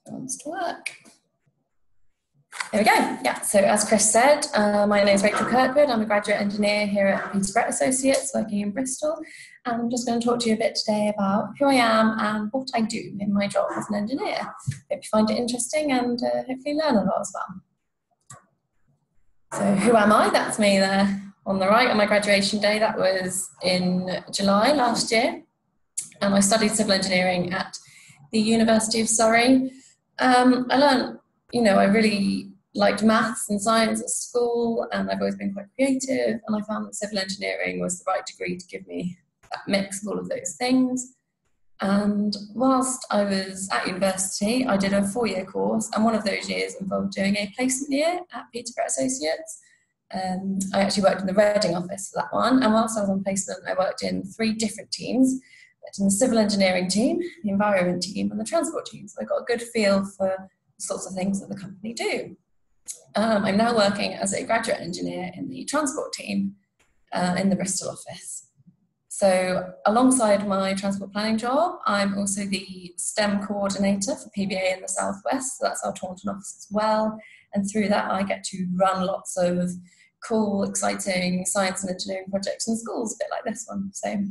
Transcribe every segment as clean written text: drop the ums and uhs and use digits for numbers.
Wants to work. There we go. Yeah, so as Chris said, my name is Rachel Kirkwood. I'm a graduate engineer here at Peterborough Associates working in Bristol. And I'm just going to talk to you a bit today about who I am and what I do in my job as an engineer. Hope you find it interesting and hopefully learn a lot as well. So who am I? That's me there on the right on my graduation day. That was in July last year. And I studied civil engineering at the University of Surrey. I learned, I really liked maths and science at school, and I've always been quite creative, and I found that civil engineering was the right degree to give me that mix of all of those things. And whilst I was at university, I did a 4-year course, and one of those years involved doing a placement year at Peterborough Associates. I actually worked in the Reading office for that one, and whilst I was on placement, I worked in 3 different teams. I worked in the civil engineering team, the environment team, and the transport team, so I got a good feel for the sorts of things that the company do. I'm now working as a graduate engineer in the transport team in the Bristol office. So alongside my transport planning job, I'm also the STEM coordinator for PBA in the Southwest, so that's our Taunton office as well. And through that, I get to run lots of cool, exciting science and engineering projects in schools, a bit like this one. So,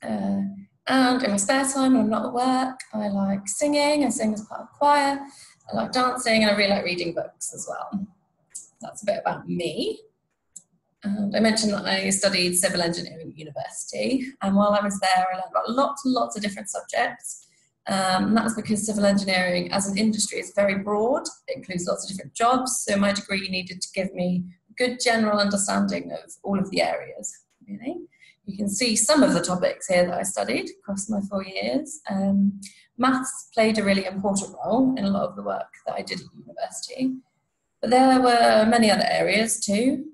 and in my spare time when I'm not at work, I like singing. I sing as part of choir. I like dancing, and I really like reading books as well. That's a bit about me. And I mentioned that I studied civil engineering at university, and while I was there, I learned about lots and lots of different subjects. And that was because civil engineering as an industry is very broad. It includes lots of different jobs, so my degree needed to give me a good general understanding of all of the areas, really. You can see some of the topics here that I studied across my 4 years. Maths played a really important role in a lot of the work that I did at university. But there were many other areas too.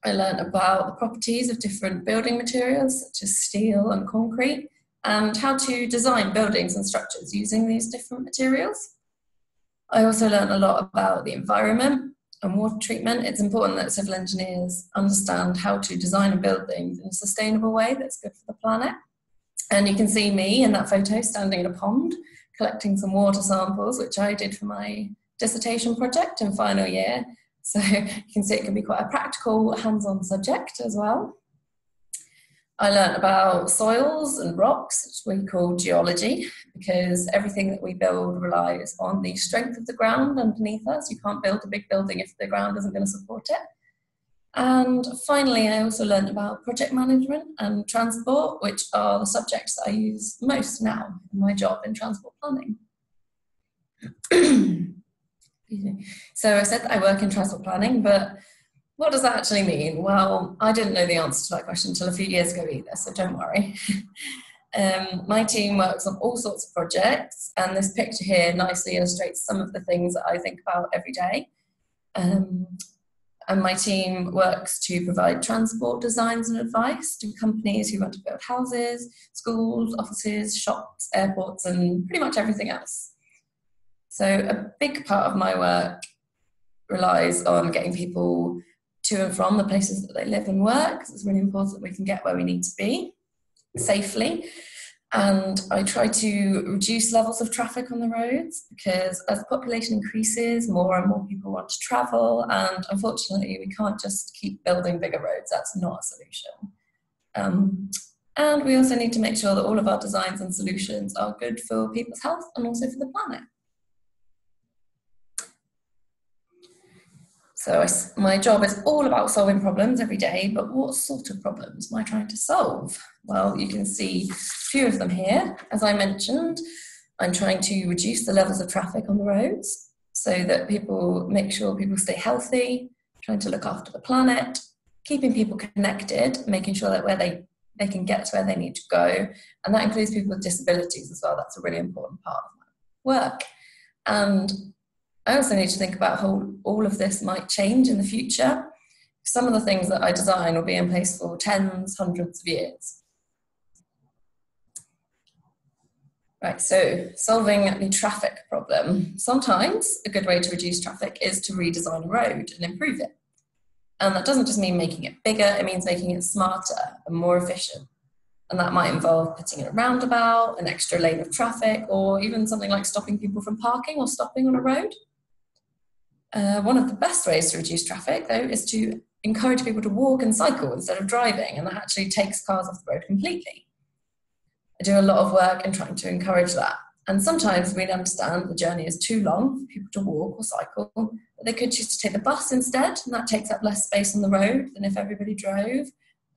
I learned about the properties of different building materials, such as steel and concrete, and how to design buildings and structures using these different materials. I also learned a lot about the environment and water treatment. It's important that civil engineers understand how to design and build things in a sustainable way that's good for the planet. And you can see me in that photo standing in a pond, collecting some water samples, which I did for my dissertation project in final year. So you can see it can be quite a practical, hands-on subject as well. I learned about soils and rocks, which we call geology, because everything that we build relies on the strength of the ground underneath us. You can't build a big building if the ground isn't going to support it. And finally, I also learned about project management and transport, which are the subjects that I use most now in my job in transport planning. So I said that I work in transport planning, but what does that actually mean? Well, I didn't know the answer to that question until a few years ago either, so don't worry. My team works on all sorts of projects, and this picture here nicely illustrates some of the things that I think about every day. And my team works to provide transport designs and advice to companies who want to build houses, schools, offices, shops, airports, and pretty much everything else. So a big part of my work relies on getting people to and from the places that they live and work, because it's really important that we can get where we need to be safely. And I try to reduce levels of traffic on the roads, because as the population increases, more and more people want to travel, and unfortunately we can't just keep building bigger roads. That's not a solution. And we also need to make sure that all of our designs and solutions are good for people's health and also for the planet. So my job is all about solving problems every day, but what sort of problems am I trying to solve? Well, you can see a few of them here. As I mentioned, I'm trying to reduce the levels of traffic on the roads so that make sure people stay healthy, trying to look after the planet, keeping people connected, making sure that they can get to where they need to go. And that includes people with disabilities as well. That's a really important part of my work. And I also need to think about how all of this might change in the future. Some of the things that I design will be in place for tens, hundreds of years. Right, so solving the traffic problem. Sometimes a good way to reduce traffic is to redesign a road and improve it. And that doesn't just mean making it bigger, it means making it smarter and more efficient. And that might involve putting in a roundabout, an extra lane of traffic, or even something like stopping people from parking or stopping on a road. One of the best ways to reduce traffic, though, is to encourage people to walk and cycle instead of driving, and that actually takes cars off the road completely. I do a lot of work in trying to encourage that. And sometimes we understand the journey is too long for people to walk or cycle, but they could choose to take the bus instead, and that takes up less space on the road than if everybody drove.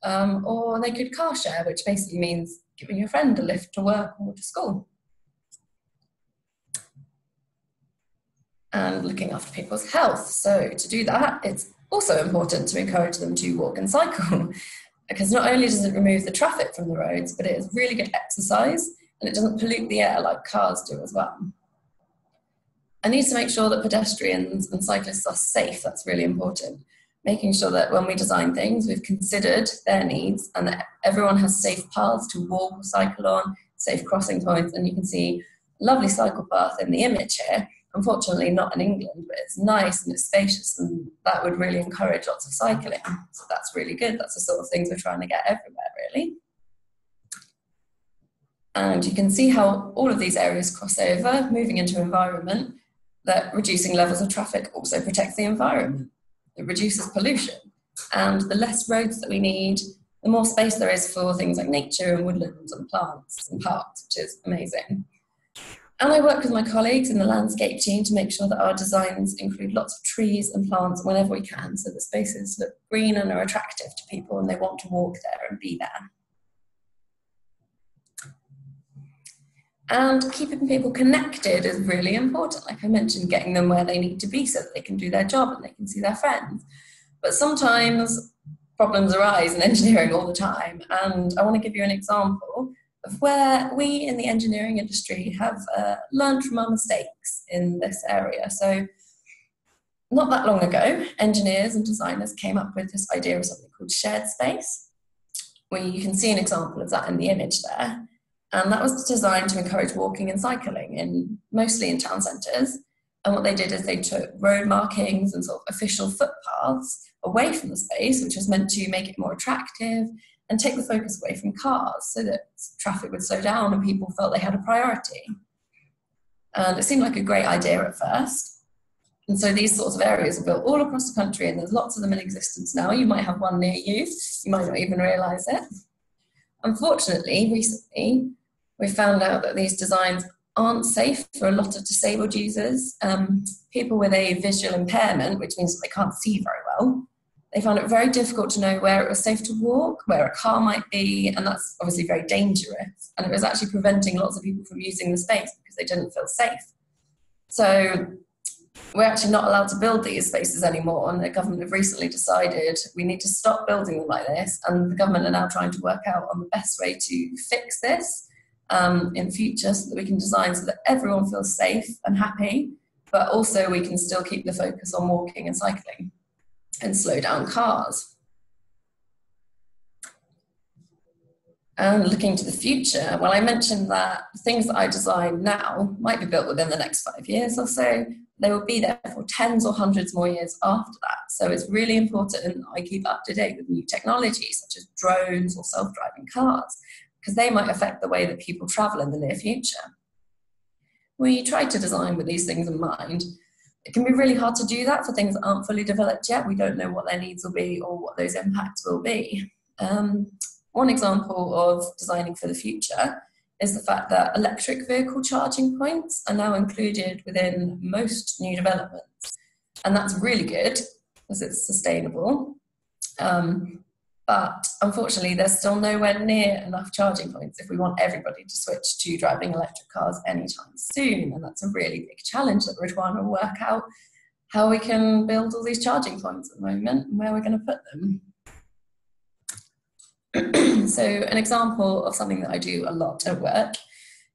Or they could car share, which basically means giving your friend a lift to work or to school. And looking after people's health. So to do that, it's also important to encourage them to walk and cycle, because not only does it remove the traffic from the roads, but it is really good exercise, and it doesn't pollute the air like cars do as well. I need to make sure that pedestrians and cyclists are safe. That's really important. Making sure that when we design things, we've considered their needs and that everyone has safe paths to walk or cycle on, safe crossing points. And you can see a lovely cycle path in the image here. Unfortunately, not in England, but it's nice and it's spacious, and that would really encourage lots of cycling. So that's really good. That's the sort of things we're trying to get everywhere, really. And you can see how all of these areas cross over, moving into environment, that reducing levels of traffic also protects the environment. It reduces pollution. And the less roads that we need, the more space there is for things like nature and woodlands and plants and parks, which is amazing. And I work with my colleagues in the landscape team to make sure that our designs include lots of trees and plants whenever we can, so that spaces look green and are attractive to people and they want to walk there and be there. And keeping people connected is really important. Like I mentioned, getting them where they need to be so that they can do their job and they can see their friends. But sometimes problems arise in engineering all the time. And I want to give you an example of where we in the engineering industry have learned from our mistakes in this area. So not that long ago, engineers and designers came up with this idea of something called shared space, where you can see an example of that in the image there. And that was designed to encourage walking and cycling, mostly in town centres. And what they did is they took road markings and sort of official footpaths away from the space, which was meant to make it more attractive and take the focus away from cars so that traffic would slow down and people felt they had a priority. And it seemed like a great idea at first. And so these sorts of areas are built all across the country, and there's lots of them in existence now. You might have one near you, you might not even realise it. Unfortunately, recently, we found out that these designs aren't safe for a lot of disabled users. People with a visual impairment, which means they can't see very well, they found it very difficult to know where it was safe to walk, where a car might be, and that's obviously very dangerous. And it was actually preventing lots of people from using the space because they didn't feel safe. So we're actually not allowed to build these spaces anymore, and the government have recently decided we need to stop building them like this, and the government are now trying to work out on the best way to fix this in future so that we can design so that everyone feels safe and happy, but also we can still keep the focus on walking and cycling and slow down cars. And looking to the future, well, I mentioned that things that I design now might be built within the next 5 years or so. They will be there for tens or hundreds more years after that. So it's really important I keep up to date with new technologies such as drones or self-driving cars, because they might affect the way that people travel in the near future. We try to design with these things in mind. It can be really hard to do that for things that aren't fully developed yet. We don't know what their needs will be or what those impacts will be. One example of designing for the future is the fact that electric vehicle charging points are now included within most new developments. And that's really good because it's sustainable. But unfortunately, there's still nowhere near enough charging points if we want everybody to switch to driving electric cars anytime soon. And that's a really big challenge that we're trying to work out how we can build all these charging points at the moment and where we're going to put them. So an example of something that I do a lot at work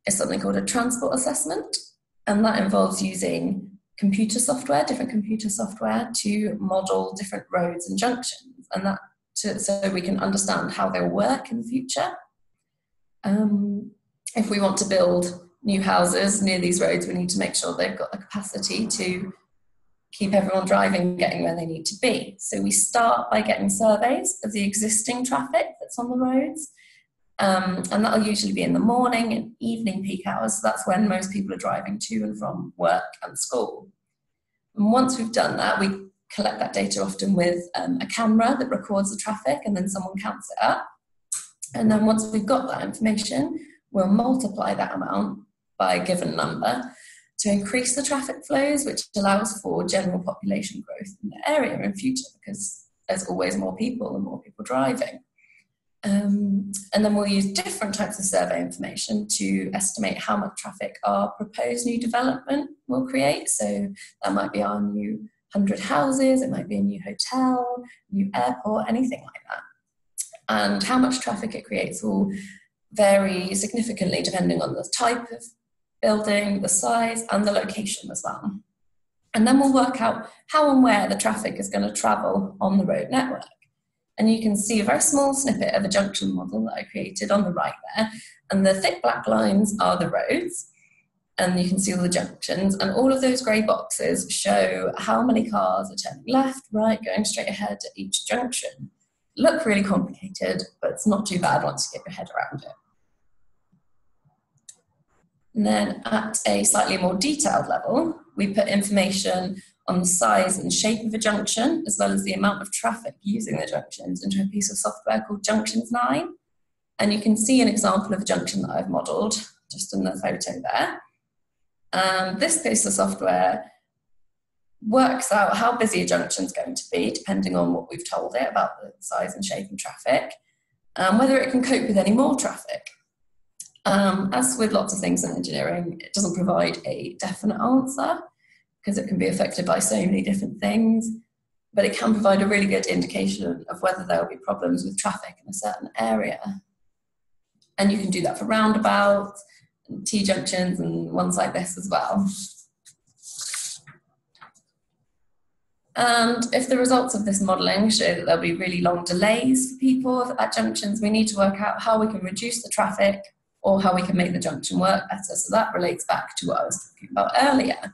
is something called a transport assessment. And that involves using computer software, different computer software, to model different roads and junctions. And that so we can understand how they'll work in the future. If we want to build new houses near these roads, we need to make sure they've got the capacity to keep everyone driving, getting where they need to be. So we start by getting surveys of the existing traffic that's on the roads, And that'll usually be in the morning and evening peak hours. So that's when most people are driving to and from work and school. And once we've done that, we collect that data often with a camera that records the traffic, and then someone counts it up. And then once we've got that information, we'll multiply that amount by a given number to increase the traffic flows, which allows for general population growth in the area in future, because there's always more people and more people driving. And then we'll use different types of survey information to estimate how much traffic our proposed new development will create. So that might be our new 100 houses, it might be a new hotel, new airport, anything like that. And how much traffic it creates will vary significantly depending on the type of building, the size, and the location as well. And then we'll work out how and where the traffic is going to travel on the road network. And you can see a very small snippet of a junction model that I created on the right there. And the thick black lines are the roads. And you can see all the junctions. And all of those grey boxes show how many cars are turning left, right, going straight ahead at each junction. Look really complicated, but it's not too bad once you get your head around it. And then at a slightly more detailed level, we put information on the size and shape of a junction, as well as the amount of traffic using the junctions, into a piece of software called Junctions 9. And you can see an example of a junction that I've modelled just in the photo there. And this piece of software works out how busy a junction is going to be, depending on what we've told it about the size and shape of traffic, and whether it can cope with any more traffic. As with lots of things in engineering, it doesn't provide a definite answer because it can be affected by so many different things, but it can provide a really good indication of whether there will be problems with traffic in a certain area. And you can do that for roundabouts, and T-junctions, and ones like this as well. And if the results of this modelling show that there'll be really long delays for people at junctions, we need to work out how we can reduce the traffic or how we can make the junction work better. So that relates back to what I was talking about earlier.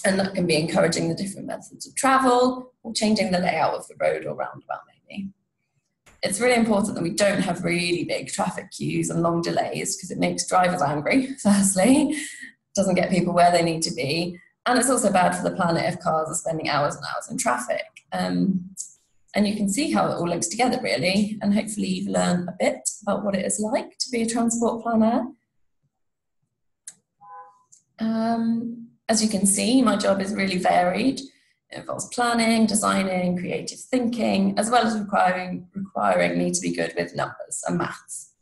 And that can be encouraging the different methods of travel or changing the layout of the road or roundabout maybe. It's really important that we don't have really big traffic queues and long delays because it makes drivers angry, firstly, doesn't get people where they need to be. And it's also bad for the planet if cars are spending hours and hours in traffic. And you can see how it all links together, really. And hopefully you've learned a bit about what it is like to be a transport planner. As you can see, my job is really varied. It involves planning, designing, creative thinking, as well as requiring me to be good with numbers and maths.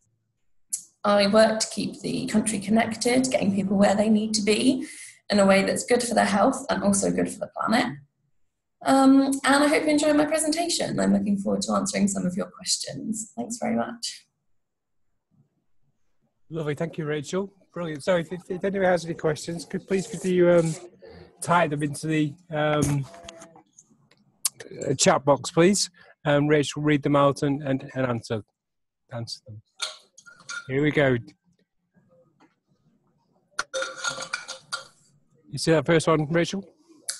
I work to keep the country connected, getting people where they need to be in a way that's good for their health and also good for the planet. And I hope you enjoyed my presentation. I'm looking forward to answering some of your questions. Thanks very much. Lovely, thank you, Rachel. Brilliant. So if anyone has any questions, could you type them into the chat box, please? Rachel will read them out and answer them. Here we go. You see that first one, Rachel?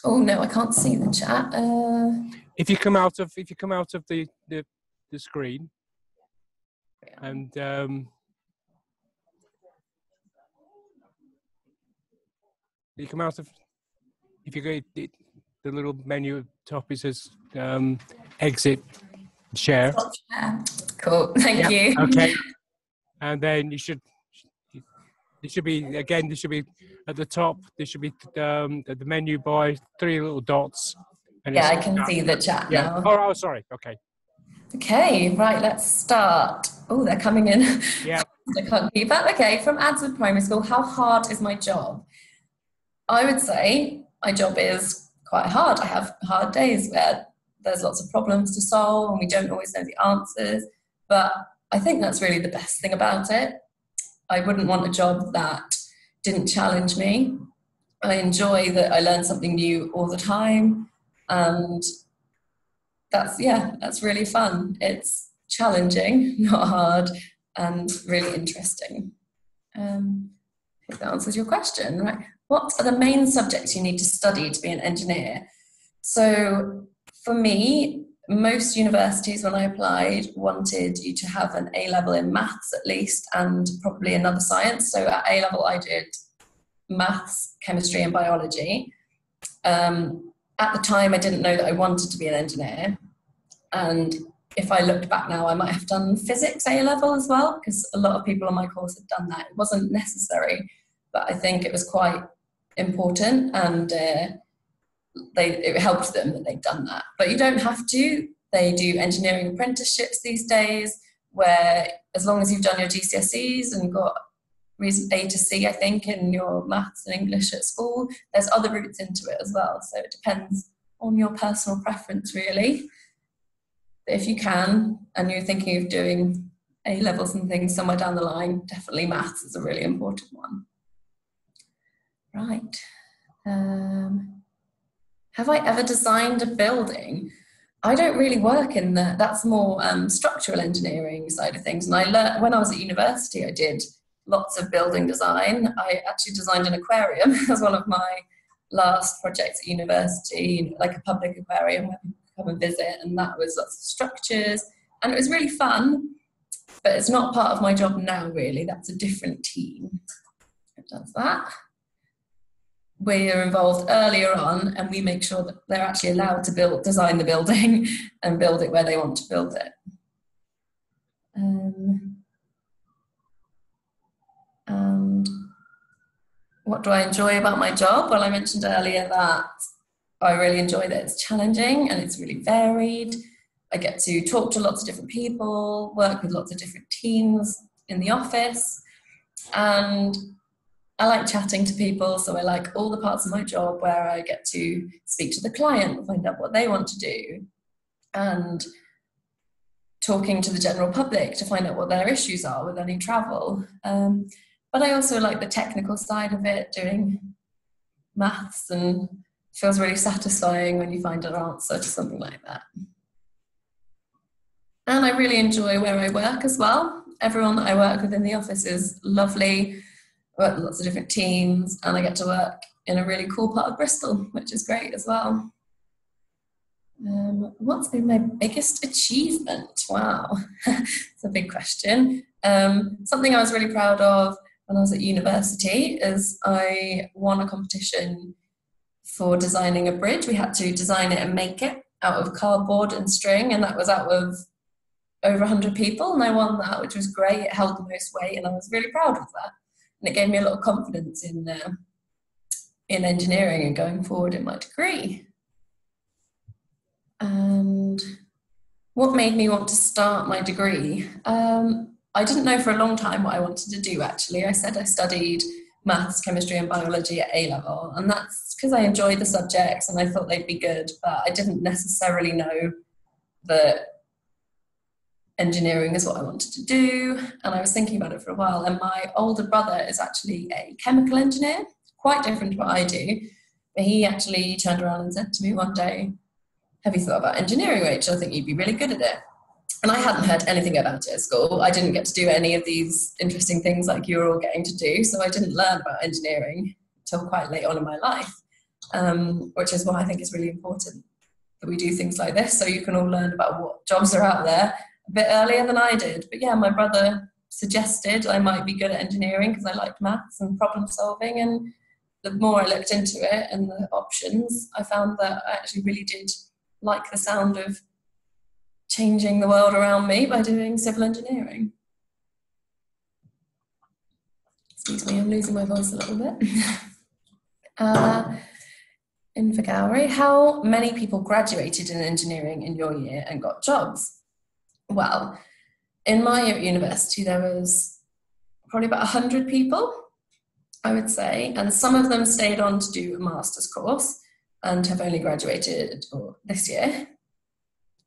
Oh no, I can't see the chat. If you come out of the screen, and you come out of, if you go the little menu at the top, it says exit share. Cool, thank you. Okay, and then there should be at the top. There should be the menu by 3 little dots. And yeah, I can see the chat now. Oh, sorry. Okay. Okay, right. Let's start. Oh, they're coming in. Yeah. I can't keep up. Okay, from Adswood Primary School. How hard is my job? I would say my job is quite hard. I have hard days where there's lots of problems to solve and we don't always know the answers. But I think that's really the best thing about it. I wouldn't want a job that didn't challenge me. I enjoy that I learn something new all the time, and that's really fun. It's challenging, not hard, and really interesting. I think that answers your question, right? What are the main subjects you need to study to be an engineer? So for me, most universities, when I applied, wanted you to have an A-level in maths at least, and probably another science. So at A-level, I did maths, chemistry, and biology. At the time, I didn't know that I wanted to be an engineer. And if I looked back now, I might have done physics A-level as well, because a lot of people on my course had done that. It wasn't necessary, but I think it was quite important, and it helped them that they'd done that. But you don't have to. They do engineering apprenticeships these days, where as long as you've done your GCSEs and got reason A to C, I think, in your maths and English at school, there's other routes into it as well. So it depends on your personal preference, really. But if you can, and you're thinking of doing A-levels and things somewhere down the line, definitely maths is a really important one. Right. Have I ever designed a building? I don't really work in that's more structural engineering side of things. And I learned, when I was at university, I did lots of building design. I actually designed an aquarium as one of my last projects at university, like a public aquarium where people could come and visit, and that was lots of structures, and it was really fun, but it's not part of my job now, really. That's a different team that does that. We're involved earlier on, and we make sure that they're actually allowed to design the building and build it where they want to build it. And what do I enjoy about my job? Well, I mentioned earlier that I really enjoy that it's challenging and it's really varied. I get to talk to lots of different people, work with lots of different teams in the office, and I like chatting to people, so I like all the parts of my job where I get to speak to the client, find out what they want to do, and talking to the general public to find out what their issues are with any travel. But I also like the technical side of it, doing maths, and it feels really satisfying when you find an answer to something like that. And I really enjoy where I work as well. Everyone that I work with in the office is lovely. I work with lots of different teams, and I get to work in a really cool part of Bristol, which is great as well. What's been my biggest achievement? Wow, it's a big question. Something I was really proud of when I was at university is I won a competition for designing a bridge. We had to design it and make it out of cardboard and string, and that was out of over 100 people, and I won that, which was great. It held the most weight, and I was really proud of that. And it gave me a lot of confidence in engineering and going forward in my degree. And what made me want to start my degree? I didn't know for a long time what I wanted to do, actually. I said I studied maths, chemistry and biology at A-level, and that's because I enjoyed the subjects and I thought they'd be good, but I didn't necessarily know that engineering is what I wanted to do, and I was thinking about it for a while. And my older brother is actually a chemical engineer, quite different to what I do, but he actually turned around and said to me one day, "Have you thought about engineering, Rachel? I think you'd be really good at it." And I hadn't heard anything about it at school. I didn't get to do any of these interesting things like you're all getting to do, so I didn't learn about engineering until quite late on in my life, which is why I think it's really important that we do things like this, so you can all learn about what jobs are out there a bit earlier than I did. But yeah, my brother suggested I might be good at engineering because I liked maths and problem solving, and the more I looked into it and the options, I found that I actually really did like the sound of changing the world around me by doing civil engineering. Excuse me, I'm losing my voice a little bit. In Invergowrie, how many people graduated in engineering in your year and got jobs? Well, in my year at university, there was probably about 100 people, I would say, and some of them stayed on to do a master's course and have only graduated this year,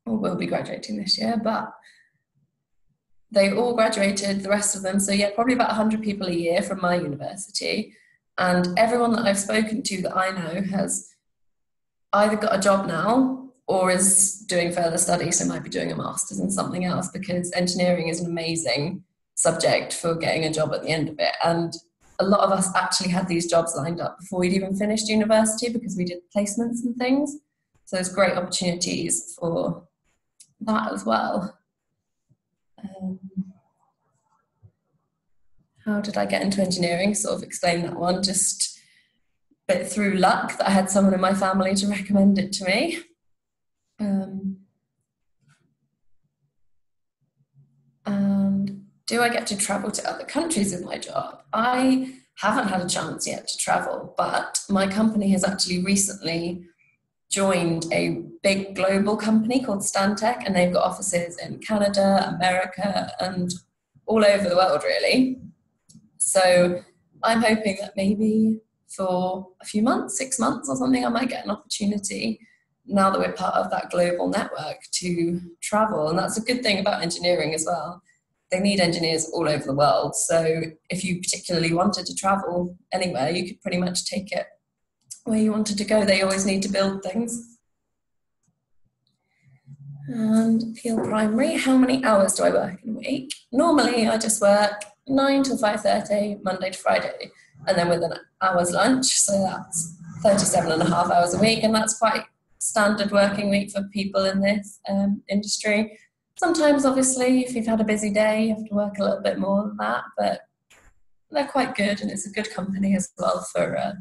or will be graduating this year, but they all graduated, the rest of them. So yeah, probably about 100 people a year from my university. And everyone that I've spoken to that I know has either got a job now or is doing further studies, so might be doing a master's in something else, because engineering is an amazing subject for getting a job at the end of it. And a lot of us actually had these jobs lined up before we'd even finished university because we did placements and things. So there's great opportunities for that as well. How did I get into engineering? Sort of explain that one, just a bit through luck that I had someone in my family to recommend it to me. And do I get to travel to other countries with my job? I haven't had a chance yet to travel, but my company has actually recently joined a big global company called Stantec, and they've got offices in Canada, America, and all over the world, really. So I'm hoping that maybe for a few months, 6 months or something, I might get an opportunity, now that we're part of that global network, to travel. And that's a good thing about engineering as well. They need engineers all over the world. So if you particularly wanted to travel anywhere, you could pretty much take it where you wanted to go. They always need to build things. And Peel Primary, how many hours do I work in a week? Normally I just work 9 till 5:30, Monday to Friday, and then with an hour's lunch. So that's 37.5 hours a week, and that's quite standard working week for people in this industry. Sometimes, obviously, if you've had a busy day, you have to work a little bit more than that, but they're quite good, and it's a good company as well for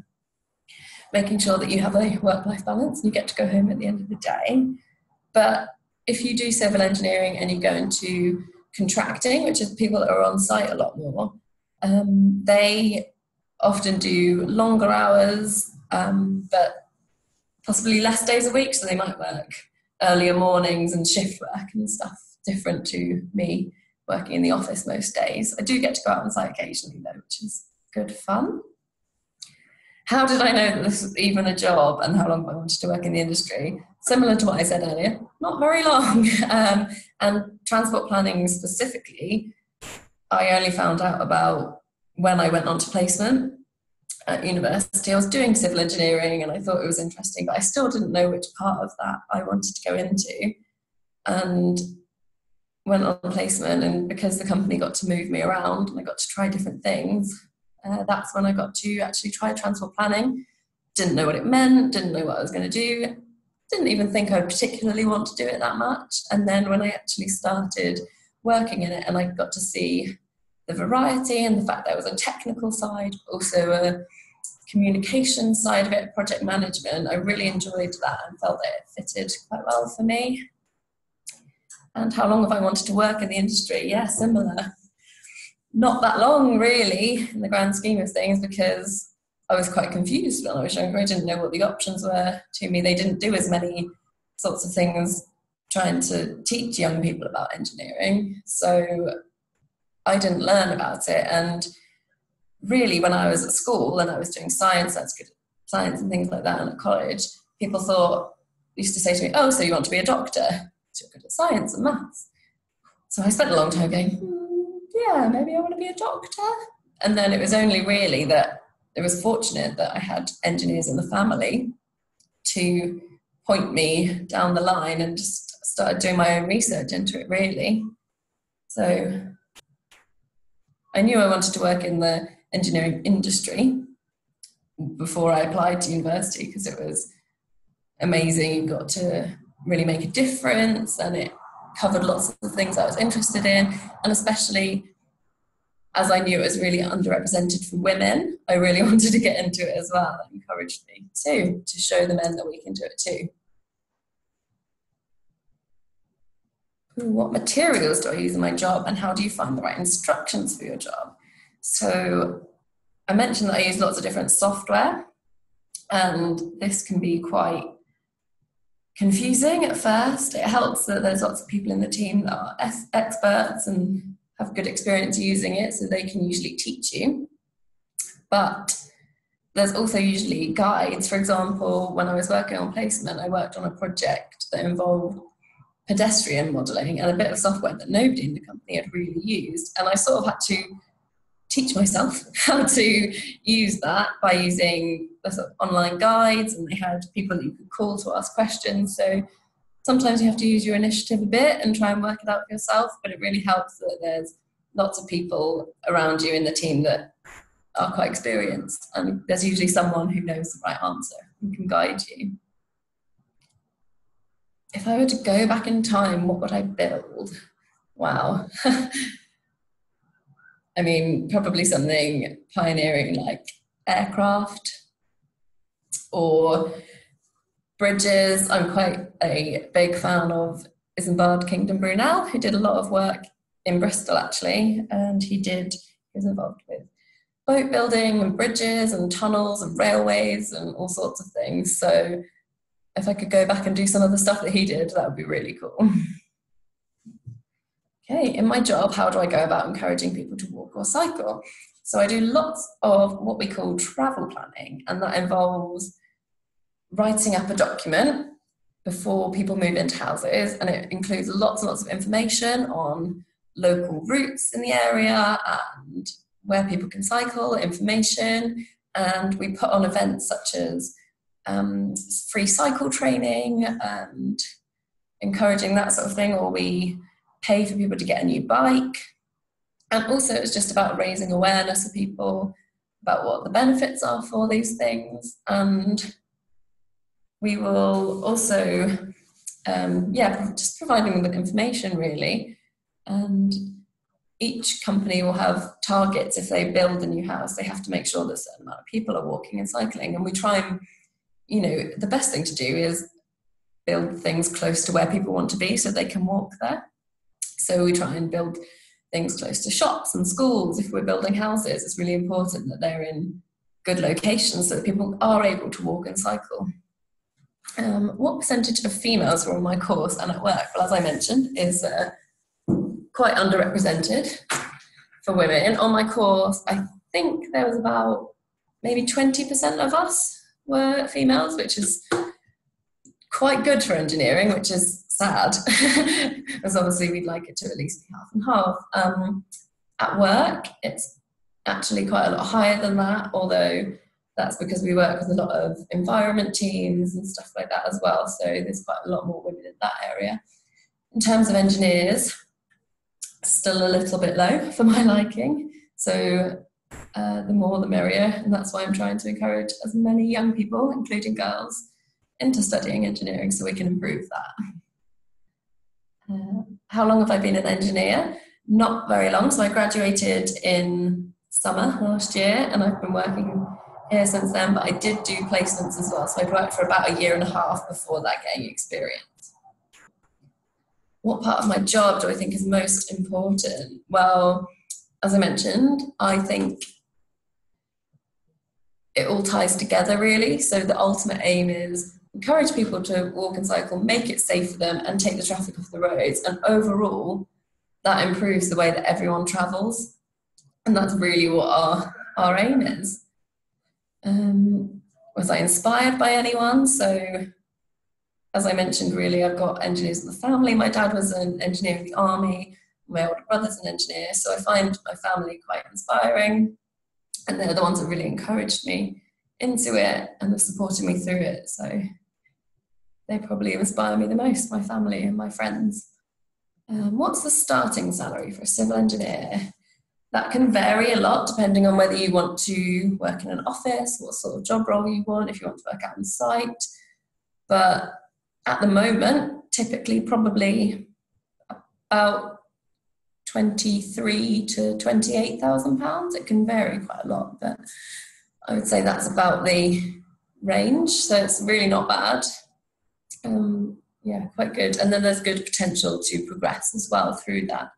making sure that you have a work-life balance and you get to go home at the end of the day. But if you do civil engineering and you go into contracting, which is people that are on site a lot more, they often do longer hours, but possibly less days a week, so they might work earlier mornings and shift work and stuff, different to me working in the office most days. I do get to go out on site occasionally though, which is good fun. How did I know that this was even a job and how long I wanted to work in the industry? Similar to what I said earlier, not very long. And transport planning specifically, I only found out about when I went on to placement at university. I was doing civil engineering and I thought it was interesting, but I still didn't know which part of that I wanted to go into. And went on placement, and because the company got to move me around and I got to try different things, that's when I got to actually try transport planning. Didn't know what it meant, didn't know what I was going to do, didn't even think I particularly want to do it that much. And then when I actually started working in it and I got to see the variety and the fact there was a technical side, also a communication side of it, project management, I really enjoyed that and felt that it fitted quite well for me. And how long have I wanted to work in the industry? Yeah, similar. Not that long, really, in the grand scheme of things, because I was quite confused when I was younger. I didn't know what the options were to me. They didn't do as many sorts of things trying to teach young people about engineering. So I didn't learn about it. And really, when I was at school and I was doing science, that's good science and things like that, and at college, people used to say to me, oh, so you want to be a doctor? So you're good at science and maths. So I spent a long time going, yeah, maybe I want to be a doctor. And then it was only really that it was fortunate that I had engineers in the family to point me down the line, and just started doing my own research into it, really. So I knew I wanted to work in the engineering industry before I applied to university, because it was amazing. You got to really make a difference, and it covered lots of the things I was interested in, and especially as I knew it was really underrepresented for women, I really wanted to get into it as well. That encouraged me too, to show the men that we can do it too. What materials do I use in my job, and how do you find the right instructions for your job? So I mentioned that I use lots of different software, and this can be quite confusing at first. It helps that there's lots of people in the team that are experts and have good experience using it, so they can usually teach you. But there's also usually guides. For example, when I was working on placement, I worked on a project that involved pedestrian modelling and a bit of software that nobody in the company had really used. And I sort of had to teach myself how to use that by using the sort of online guides, and they had people that you could call to ask questions. So sometimes you have to use your initiative a bit and try and work it out for yourself, but it really helps that there's lots of people around you in the team that are quite experienced, and there's usually someone who knows the right answer and can guide you. if I were to go back in time, what would I build? Wow. I mean, probably something pioneering like aircraft or bridges. I'm quite a big fan of Isambard Kingdom Brunel, who did a lot of work in Bristol actually, and he was involved with boat building and bridges and tunnels and railways and all sorts of things. So if I could go back and do some of the stuff that he did, that would be really cool. Okay, in my job, how do I go about encouraging people to walk or cycle? So I do lots of what we call travel planning, and that involves writing up a document before people move into houses, and it includes lots and lots of information on local routes in the area and where people can cycle, information, and we put on events such as free cycle training and encouraging that sort of thing, or we pay for people to get a new bike. And also it's just about raising awareness of people about what the benefits are for these things. And we will also, just providing them with information really. And each company will have targets. If they build a new house, they have to make sure that a certain amount of people are walking and cycling. And we try and, the best thing to do is build things close to where people want to be so they can walk there. So we try and build things close to shops and schools. If we're building houses, it's really important that they're in good locations so that people are able to walk and cycle. What percentage of females are on my course and at work? Well, as I mentioned, is quite underrepresented for women. On my course, I think there was about maybe 20% of us were females, which is quite good for engineering, which is sad, because obviously we'd like it to at least be half and half. At work, it's actually quite a lot higher than that, although that's because we work with a lot of environment teams and stuff like that as well, so there's quite a lot more women in that area. In terms of engineers, still a little bit low for my liking, so the more the merrier, and that's why I'm trying to encourage as many young people, including girls, into studying engineering so we can improve that. How long have I been an engineer? Not very long, so I graduated in summer last year and I've been working here since then, but I did do placements as well, so I'd worked for about 1.5 years before that, getting experience. What part of my job do I think is most important? Well, as I mentioned, I think it all ties together really, so the ultimate aim is encourage people to walk and cycle, make it safe for them and take the traffic off the roads, and overall that improves the way that everyone travels, and that's really what our aim is. Was I inspired by anyone? So as I mentioned, really, I've got engineers in the family. My dad was an engineer in the army, my older brother's an engineer, so I find my family quite inspiring, and they're the ones that really encouraged me into it and have supported me through it, so they probably inspire me the most, my family and my friends. What's the starting salary for a civil engineer? That can vary a lot depending on whether you want to work in an office, what sort of job role you want, if you want to work out on site. But at the moment, typically probably about £23,000 to £28,000. It can vary quite a lot, but I would say that's about the range. So it's really not bad. Yeah, quite good. And then there's good potential to progress as well through that.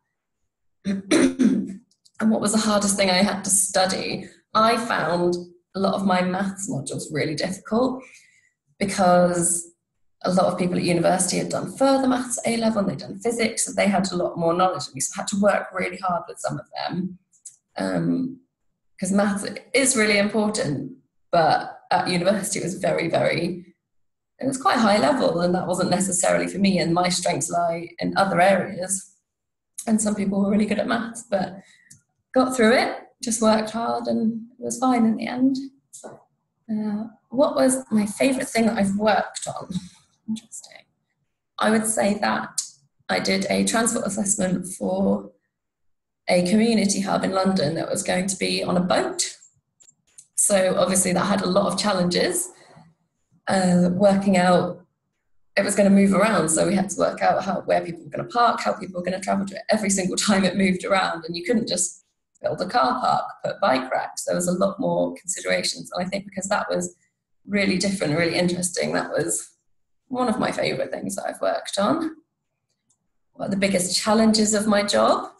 And what was the hardest thing I had to study? I found a lot of my maths modules really difficult because a lot of people at university had done further maths at A-level and they'd done physics, so they had a lot more knowledge than me, so I had to work really hard with some of them. Because maths is really important, but at university it was it was quite high level, and that wasn't necessarily for me, and my strengths lie in other areas. And some people were really good at maths, but got through it, just worked hard, and it was fine in the end. What was my favourite thing that I've worked on? Interesting. I would say that I did a transport assessment for a community hub in London that was going to be on a boat. So obviously that had a lot of challenges, working out it was going to move around. So we had to work out where people were going to park, how people were going to travel to it every single time it moved around. And you couldn't just build a car park, put bike racks. There was a lot more considerations. And I think because that was really different, really interesting, that was one of my favourite things that I've worked on. What are the biggest challenges of my job?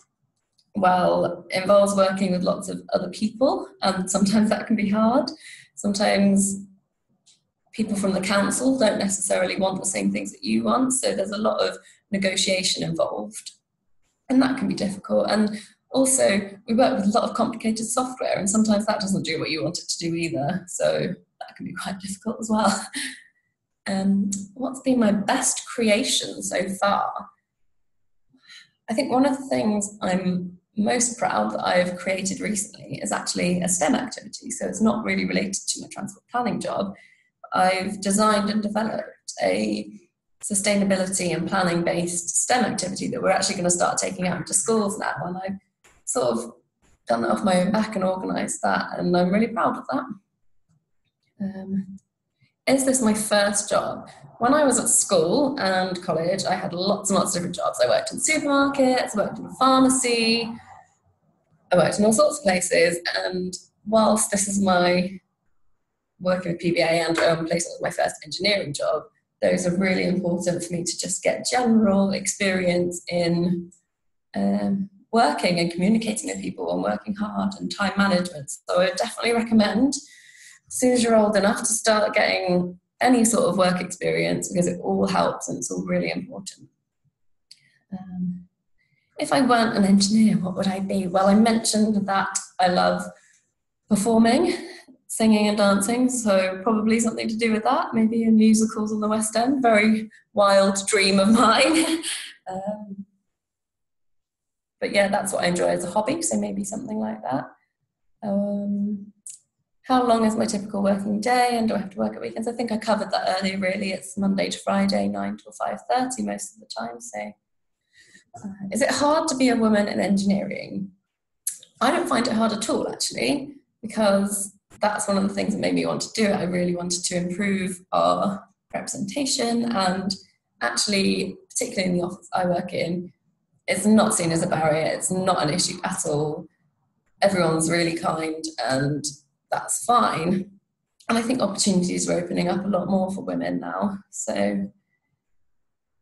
Well, it involves working with lots of other people, and sometimes that can be hard. Sometimes people from the council don't necessarily want the same things that you want, so there's a lot of negotiation involved, and that can be difficult. And also, we work with a lot of complicated software, and sometimes that doesn't do what you want it to do either, so that can be quite difficult as well. What's been my best creation so far? I think one of the things I'm most proud that I've created recently is actually a STEM activity. So it's not really related to my transport planning job. I've designed and developed a sustainability and planning based STEM activity that we're actually going to start taking out into schools now. And I've sort of done that off my own back and organised that. And I'm really proud of that. Is this my first job? When I was at school and college, I had lots and lots of different jobs. I worked in supermarkets, I worked in a pharmacy, I worked in all sorts of places. And whilst this is my working with PBA and placement was my first engineering job, those are really important for me to just get general experience in working and communicating with people and working hard and time management. So I definitely recommend, as soon as you're old enough, to start getting any sort of work experience, because it all helps and it's all really important. If I weren't an engineer, what would I be? Well, I mentioned that I love performing, singing and dancing, so probably something to do with that, maybe in musicals on the West End, very wild dream of mine. But yeah, that's what I enjoy as a hobby, so maybe something like that. How long is my typical working day, and do I have to work at weekends? I think I covered that earlier, really. It's Monday to Friday, 9 till 5:30 most of the time. So, is it hard to be a woman in engineering? I don't find it hard at all, actually, because that's one of the things that made me want to do it. I really wanted to improve our representation, and actually, particularly in the office I work in, it's not seen as a barrier. It's not an issue at all. Everyone's really kind, and that's fine. And I think opportunities are opening up a lot more for women now. So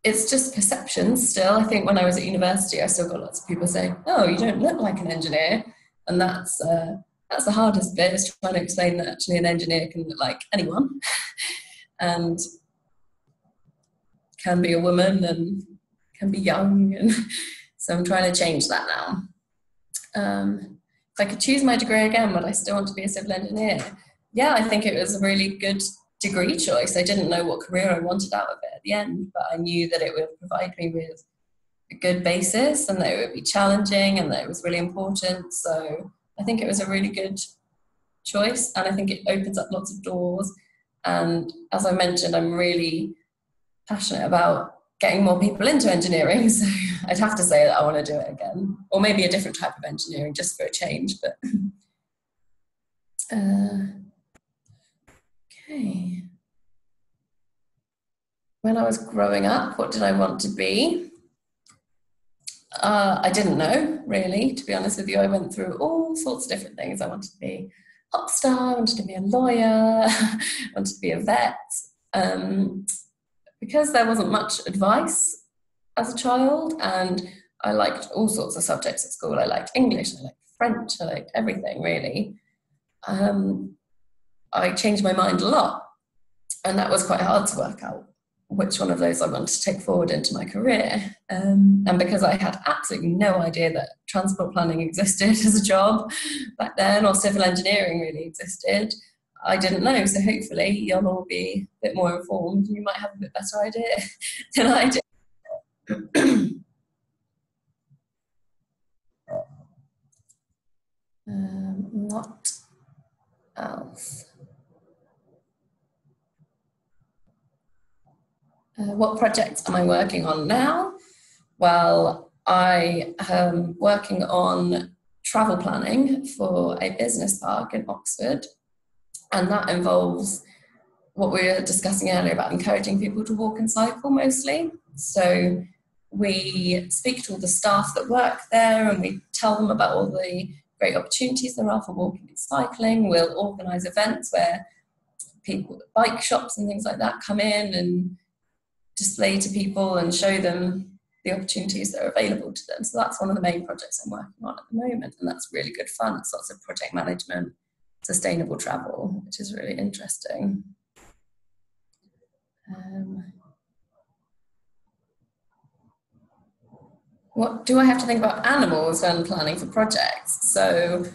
it's just perceptions still. I think when I was at university, I still got lots of people saying, oh, you don't look like an engineer. And that's the hardest bit, is trying to explain that actually an engineer can look like anyone and can be a woman and can be young. And so I'm trying to change that now. If I could choose my degree again, would I still want to be a civil engineer? Yeah, I think it was a really good degree choice. I didn't know what career I wanted out of it at the end, but I knew that it would provide me with a good basis and that it would be challenging and that it was really important. So I think it was a really good choice, and I think it opens up lots of doors. And as I mentioned, I'm really passionate about getting more people into engineering, so I'd have to say that I want to do it again, or maybe a different type of engineering just for a change. But okay, when I was growing up, what did I want to be? I didn't know, really, to be honest with you. I went through all sorts of different things. I wanted to be a pop star, I wanted to be a lawyer, I wanted to be a vet. Because there wasn't much advice as a child, and I liked all sorts of subjects at school. I liked English, I liked French, I liked everything, really. I changed my mind a lot, and that was quite hard to work out which one of those I wanted to take forward into my career. And because I had absolutely no idea that transport planning existed as a job back then, or civil engineering really existed, I didn't know. So hopefully you'll all be a bit more informed and you might have a bit better idea than I did. What else? What projects am I working on now? Well, I am working on travel planning for a business park in Oxford, and that involves what we were discussing earlier about encouraging people to walk and cycle mostly. So we speak to all the staff that work there and we tell them about all the great opportunities there are for walking and cycling. We'll organise events where people, bike shops and things like that, come in and display to people and show them the opportunities that are available to them. So that's one of the main projects I'm working on at the moment, and that's really good fun. It's lots of project management, sustainable travel, which is really interesting. What do I have to think about animals when planning for projects? So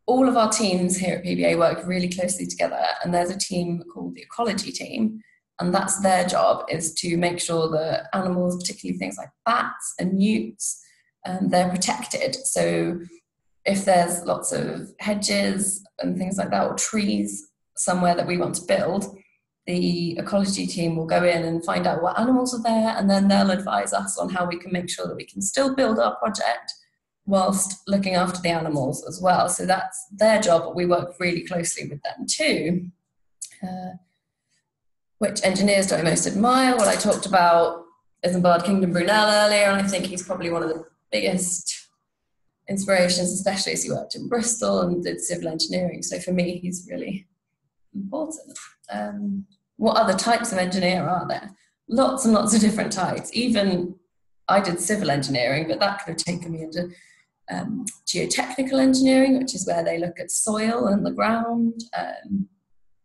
all of our teams here at PBA work really closely together, and there's a team called the ecology team, and that's their job, is to make sure that animals, particularly things like bats and newts, they're protected. So if there's lots of hedges and things like that, or trees somewhere that we want to build, the ecology team will go in and find out what animals are there, and then they'll advise us on how we can make sure that we can still build our project whilst looking after the animals as well. So that's their job, but we work really closely with them too. Which engineers do I most admire? Well, I talked about Isambard Kingdom Brunel earlier, and I think he's probably one of the biggest inspirations, especially as he worked in Bristol and did civil engineering. So for me, he's really important. What other types of engineer are there? Lots and lots of different types. Even I did civil engineering, but that could have taken me into geotechnical engineering, which is where they look at soil and the ground.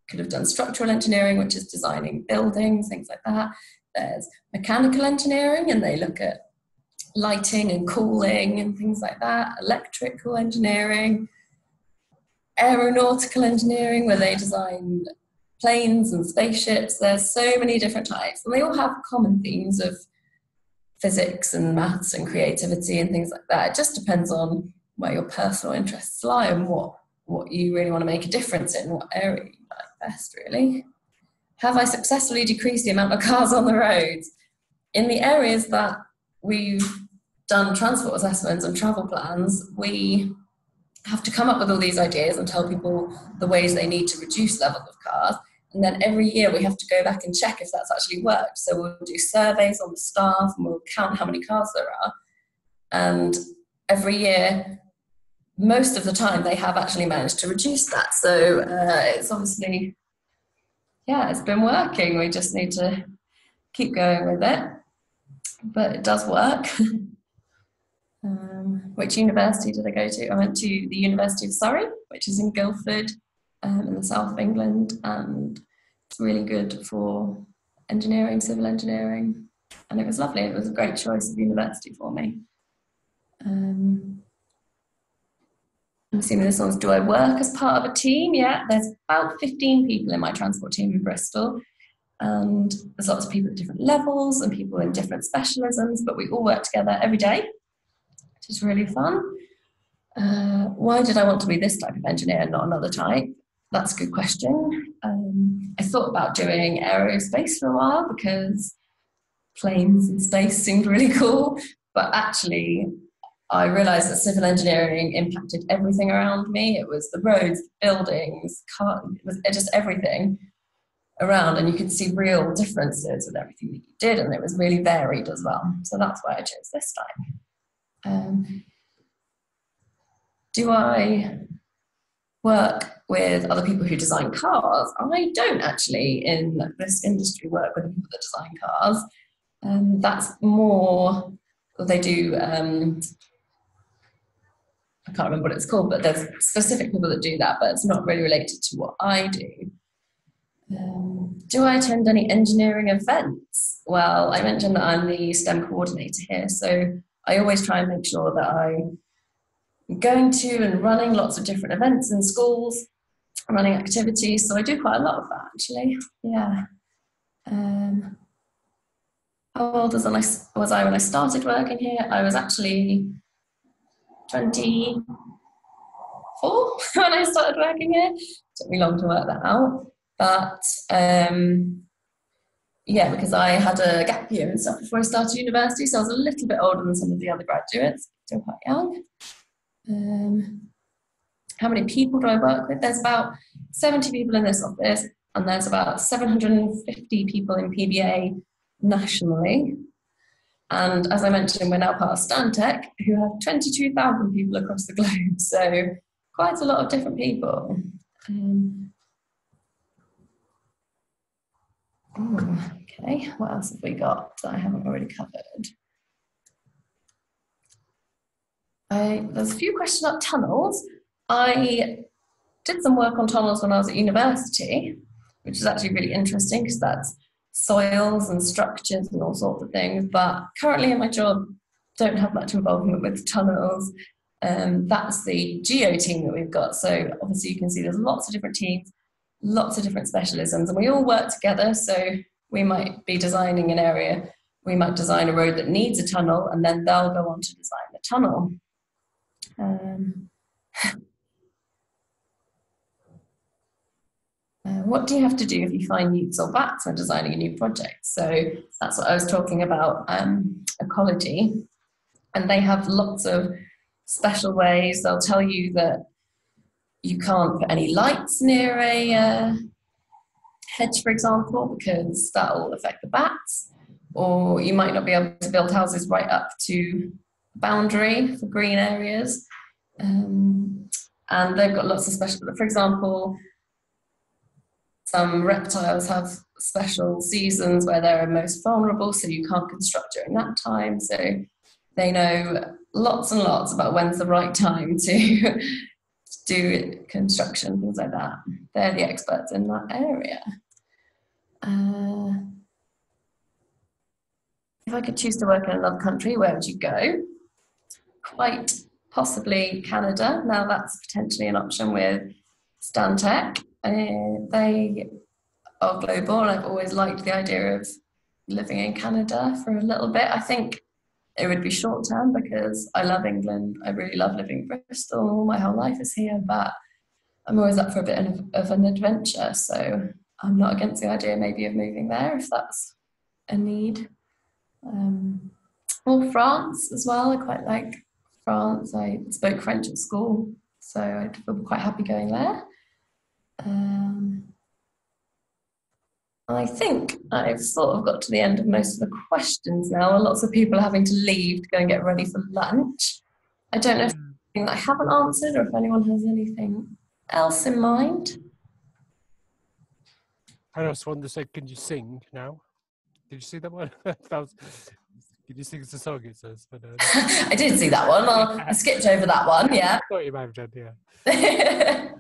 Could have done structural engineering, which is designing buildings, things like that. There's mechanical engineering, and they look at lighting and cooling and things like that. Electrical engineering, aeronautical engineering, where they design planes and spaceships. There's so many different types, and they all have common themes of physics and maths and creativity and things like that. It just depends on where your personal interests lie and what you really want to make a difference in, what area you like best, really. Have I successfully decreased the amount of cars on the roads? In the areas that we've done transport assessments and travel plans, we have to come up with all these ideas and tell people the ways they need to reduce levels of cars. And then every year we have to go back and check if that's actually worked. So we'll do surveys on the staff and we'll count how many cars there are. And every year, most of the time, they have actually managed to reduce that. So it's obviously, yeah, it's been working. We just need to keep going with it. But it does work. Which university did I go to? I went to the University of Surrey, which is in Guildford, in the south of England, and it's really good for engineering, civil engineering, and it was lovely. It was a great choice of university for me. I'm assuming this one's, do I work as part of a team? Yeah, there's about 15 people in my transport team in Bristol, and there's lots of people at different levels and people in different specialisms, but we all work together every day, which is really fun. Why did I want to be this type of engineer and not another type? That's a good question. I thought about doing aerospace for a while because planes and space seemed really cool, but actually I realised that civil engineering impacted everything around me. It was the roads, buildings, cars, it was just everything around, and you could see real differences with everything that you did, and it was really varied as well. So that's why I chose this time. Do I work with other people who design cars? I don't actually in this industry work with people that design cars. That's more, they do, I can't remember what it's called, but there's specific people that do that, but it's not really related to what I do. Do I attend any engineering events? Well, I mentioned that I'm the STEM coordinator here, so I always try and make sure that I'm going to and running lots of different events in schools, running activities, so I do quite a lot of that actually, yeah. How old was I when I started working here? I was actually 24 when I started working here. It took me long to work that out, but yeah, because I had a gap year and stuff before I started university, so I was a little bit older than some of the other graduates, still quite young. How many people do I work with? There's about 70 people in this office. and there's about 750 people in PBA nationally. And as I mentioned, we're now part of Stantec, who have 22,000 people across the globe, so quite a lot of different people. Okay, what else have we got that I haven't already covered? There's a few questions about tunnels. I did some work on tunnels when I was at university, which is actually really interesting because that's soils and structures and all sorts of things. But currently in my job, don't have much involvement with tunnels. That's the geo team that we've got. So obviously you can see there's lots of different teams, lots of different specialisms, and we all work together. So we might be designing an area, we might design a road that needs a tunnel, and then they'll go on to design the tunnel. What do you have to do if you find newts or bats when designing a new project? So that's what I was talking about, ecology. And they have lots of special ways. They'll tell you that you can't put any lights near a hedge, for example, because that will affect the bats. Or you might not be able to build houses right up to boundary for green areas. And they've got lots of special, for example, some reptiles have special seasons where they're most vulnerable, so you can't construct during that time. So they know lots and lots about when's the right time to do construction, things like that. They're the experts in that area. If I could choose to work in another country, where would you go? Quite possibly Canada. Now that's potentially an option with Stantec. They are global, and I've always liked the idea of living in Canada for a little bit. I think it would be short term because I love England. I really love living in Bristol. My whole life is here, but I'm always up for a bit of an adventure. So I'm not against the idea maybe of moving there if that's a need. Or France as well. I quite like France. I spoke French at school, so I'd feel quite happy going there. I think I've sort of got to the end of most of the questions now. Lots of people are having to leave to go and get ready for lunch. I don't know if there's anything that I haven't answered or if anyone has anything else in mind. I just wanted to say, can you sing now? Did you see that one? Can you sing the song it says? But, I did see that one. I skipped over that one, yeah. I thought you might have done, yeah.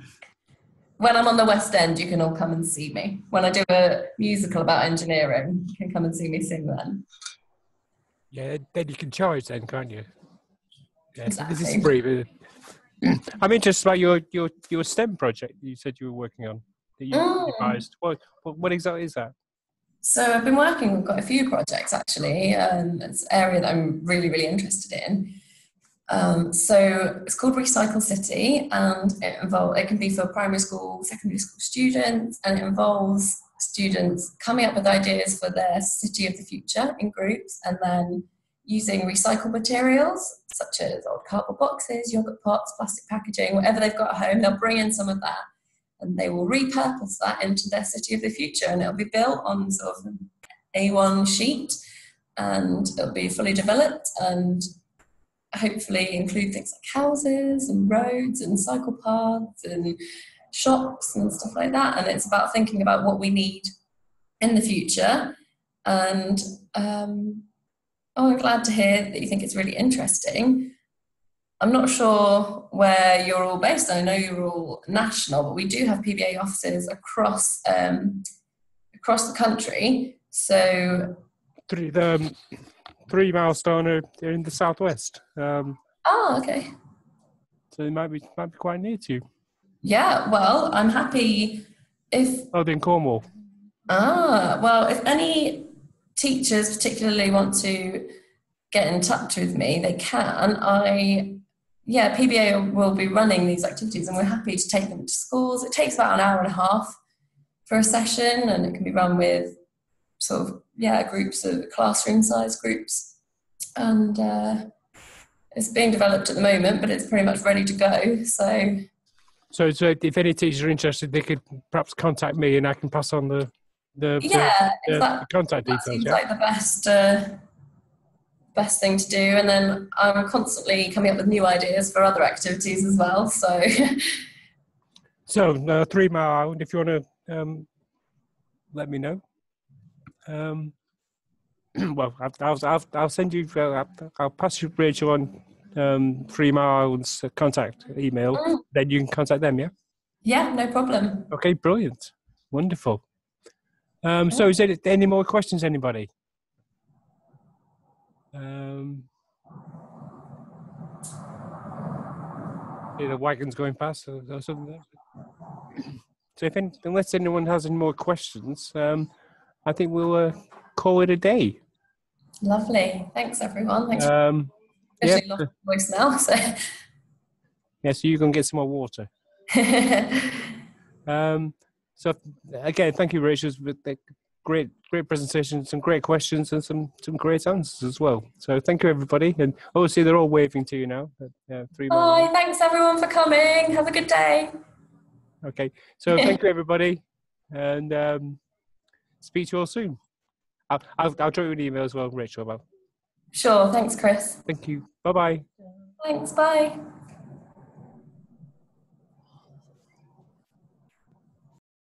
When I'm on the West End, you can all come and see me. When I do a musical about engineering, you can come and see me sing then. Yeah, then you can charge then, can't you? Yeah, Exactly. This is free. I'm interested about your STEM project you said you were working on. That you devised. What exactly is that? So I've been working on quite a few projects actually. It's an area that I'm really, really interested in. So it's called Recycle City, and it can be for primary school, secondary school students, and it involves students coming up with ideas for their city of the future in groups, and then using recycled materials such as old cardboard boxes, yogurt pots, plastic packaging, whatever they've got at home. They'll bring in some of that and they will repurpose that into their city of the future, and it'll be built on sort of an A1 sheet, and it'll be fully developed and hopefully include things like houses and roads and cycle paths and shops and stuff like that. And it's about thinking about what we need in the future. And I'm glad to hear that you think it's really interesting. I'm not sure where you're all based. I know you're all national, but we do have PBA offices across the country. So 3 miles down in the southwest. Okay. So it might be quite near to you. Yeah, well, I'm happy if... Oh, in Cornwall. Well, if any teachers particularly want to get in touch with me, they can. PBA will be running these activities and we're happy to take them to schools. It takes about an hour and a half for a session, and it can be run with sort of, groups of classroom-sized groups. And it's being developed at the moment, but it's pretty much ready to go. So So if any teachers are interested, they could perhaps contact me, and I can pass on the contact that details. seems Yeah. like the best thing to do. And then I'm constantly coming up with new ideas for other activities as well. So, So 3 Mile Island, if you want to let me know. Well, I'll send you. I'll pass you Rachel on 3 Mile Island's contact email. Then you can contact them. Yeah. yeah, no problem. Okay, brilliant, wonderful. So is there any more questions, anybody? The wagon's going past or something. So unless anyone has any more questions, I think we'll call it a day. Lovely. Thanks, everyone. Thanks. Especially lost voice now. So. Yeah, so you can get some more water. So again, thank you, Rachel, with the great presentation, some great questions, and some great answers as well. So thank you, everybody, and obviously they're all waving to you now. 3 Mile. Bye. Thanks, everyone, for coming. Have a good day. Okay, so thank you, everybody, and speak to you all soon. I'll drop you an email as well, Rachel. Sure. Thanks, Chris. Thank you. Bye-bye. Thanks. Bye.